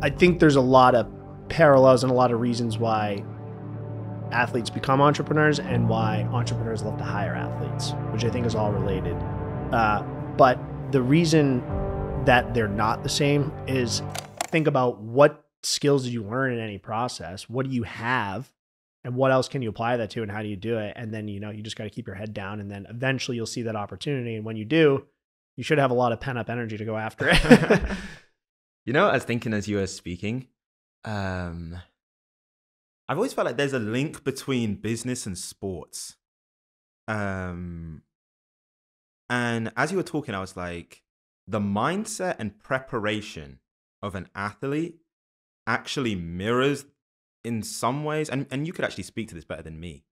I think there's a lot of parallels and a lot of reasons why athletes become entrepreneurs and why entrepreneurs love to hire athletes, which I think is all related. But the reason that they're not the same is think about what skills did you learn in any process? What do you have? And what else can you apply that to and how do you do it? And then, you just got to keep your head down and then eventually you'll see that opportunity. And when you do, you should have a lot of pent up energy to go after it. I was thinking as you were speaking, I've always felt like there's a link between business and sports. And as you were talking, I was like, the mindset and preparation of an athlete actually mirrors in some ways, and you could actually speak to this better than me,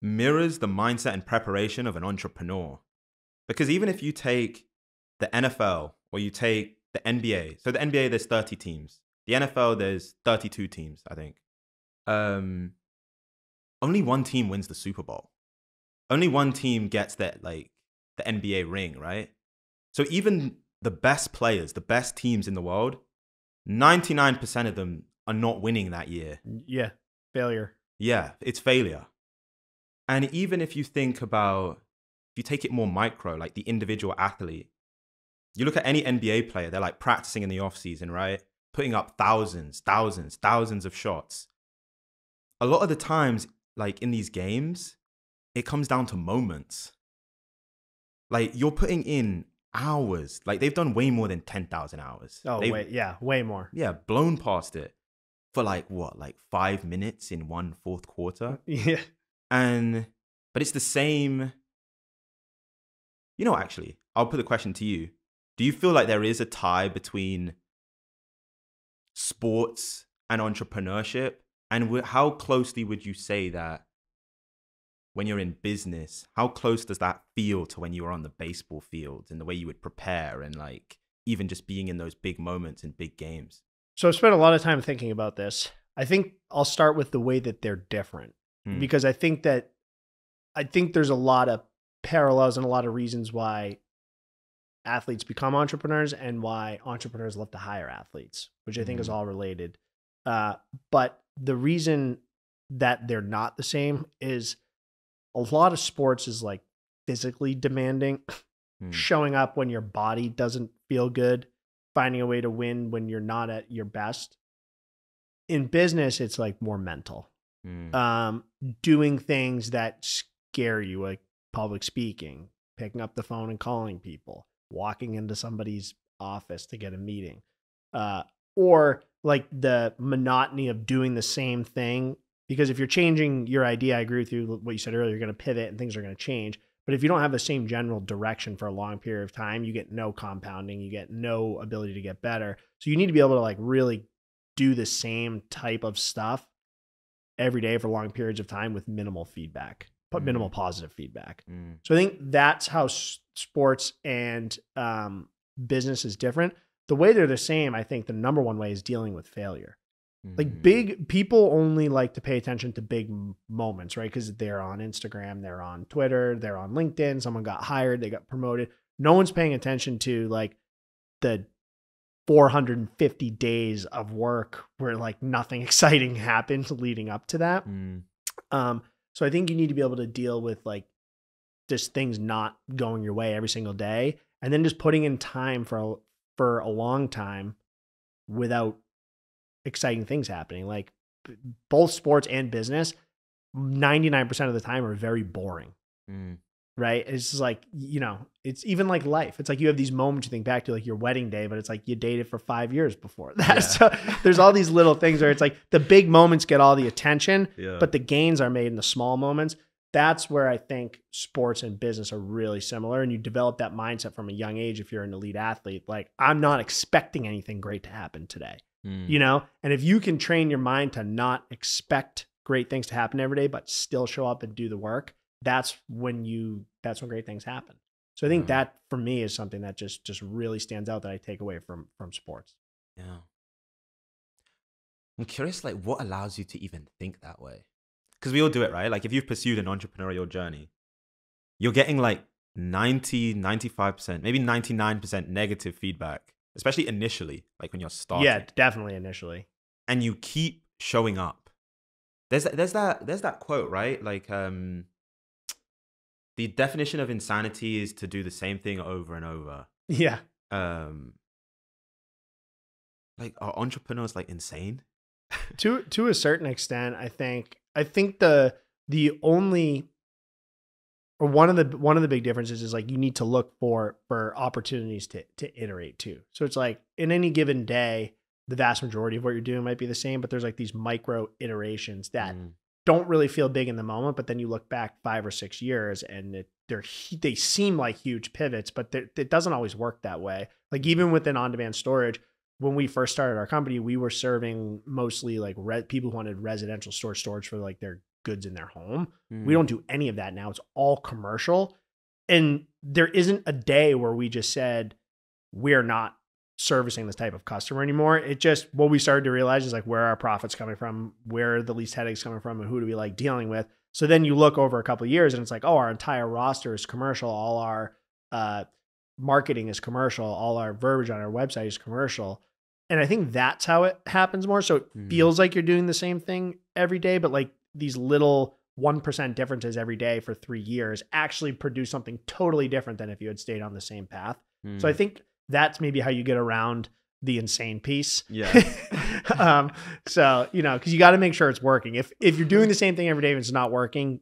mirrors the mindset and preparation of an entrepreneur. Because even if you take the NFL or you take the NBA, so the NBA, there's 30 teams. The NFL, there's 32 teams, I think. Only one team wins the Super Bowl. Only one team gets the NBA ring, right? So even the best players, the best teams in the world, 99% of them are not winning that year. Yeah, failure. Yeah, it's failure. And even if you think about, if you take it more micro, like the individual athlete, you look at any NBA player, they're like practicing in the off season, right? Putting up thousands of shots. A lot of the times, like in these games, it comes down to moments. Like you're putting in hours. Like they've done way more than 10,000 hours. Oh, way more. Yeah, blown past it for like 5 minutes in 1/4 quarter. Yeah. But it's the same. Actually, I'll put the question to you. Do you feel like there is a tie between sports and entrepreneurship? And how closely would you say that when you're in business, how close does that feel to when you were on the baseball field and the way you would prepare and like even just being in those big moments and big games? So I've spent a lot of time thinking about this. I think I'll start with the way that they're different because I think there's a lot of parallels and a lot of reasons why athletes become entrepreneurs and why entrepreneurs love to hire athletes, which I think is all related. But the reason that they're not the same is a lot of sports is like physically demanding, showing up when your body doesn't feel good, finding a way to win when you're not at your best. In business, it's like more mental, doing things that scare you, like public speaking, picking up the phone and calling people, walking into somebody's office to get a meeting, or like the monotony of doing the same thing. Because if you're changing your idea, I agree with you, what you said earlier, you're going to pivot and things are going to change. But if you don't have the same general direction for a long period of time, you get no compounding, you get no ability to get better. So you need to be able to like really do the same type of stuff every day for long periods of time with minimal feedback, but minimal positive feedback. So I think that's how sports and business is different. The way they're the same, I think the number one way is dealing with failure. Like big people only like to pay attention to big moments, right? Because they're on Instagram, they're on Twitter, they're on LinkedIn. Someone got hired, they got promoted. No one's paying attention to like the 450 days of work where like nothing exciting happened leading up to that. So I think you need to be able to deal with like just things not going your way every single day, and then just putting in time for a long time without exciting things happening. Like both sports and business, 99% of the time are very boring. Right? It's just like, it's even like life. It's like you have these moments you think back to, like your wedding day, but it's like you dated for 5 years before that. Yeah. So there's all these little things where it's like the big moments get all the attention, but the gains are made in the small moments. That's where I think sports and business are really similar. And you develop that mindset from a young age. If you're an elite athlete, like I'm not expecting anything great to happen today. And if you can train your mind to not expect great things to happen every day, but still show up and do the work, that's when great things happen. So I think that for me is something that just really stands out that I take away from sports. Yeah. I'm curious, like what allows you to even think that way? Because we all do it, right? Like if you've pursued an entrepreneurial journey, you're getting like 90, 95%, maybe 99% negative feedback especially initially, like when you're starting. Yeah, definitely initially. And you keep showing up. There's that quote, right? Like, the definition of insanity is to do the same thing over and over. Yeah. Like, are entrepreneurs like insane? To a certain extent, I think the only, or one of the big differences is like you need to look for opportunities to iterate too. So it's like in any given day, the vast majority of what you're doing might be the same, but there's like these micro iterations that don't really feel big in the moment, but then you look back 5 or 6 years and they seem like huge pivots, but it doesn't always work that way. Like even within on-demand storage, when we first started our company, we were serving mostly like people who wanted residential storage for like their goods in their home. We don't do any of that now. It's all commercial. And there isn't a day where we just said, we're not servicing this type of customer anymore. It just, what we started to realize is like, where are our profits coming from? Where are the least headaches coming from? And who do we like dealing with? So then you look over a couple of years and it's like, oh, our entire roster is commercial. All our marketing is commercial. All our verbiage on our website is commercial. And I think that's how it happens more. So it feels like you're doing the same thing every day, but like these little 1% differences every day for 3 years actually produce something totally different than if you had stayed on the same path. So I think that's maybe how you get around the insane piece. Yeah. So, you know, because you got to make sure it's working. If you're doing the same thing every day and it's not working,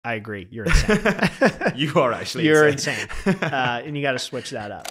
I agree. You're insane. You are actually You're insane. insane. And you got to switch that up.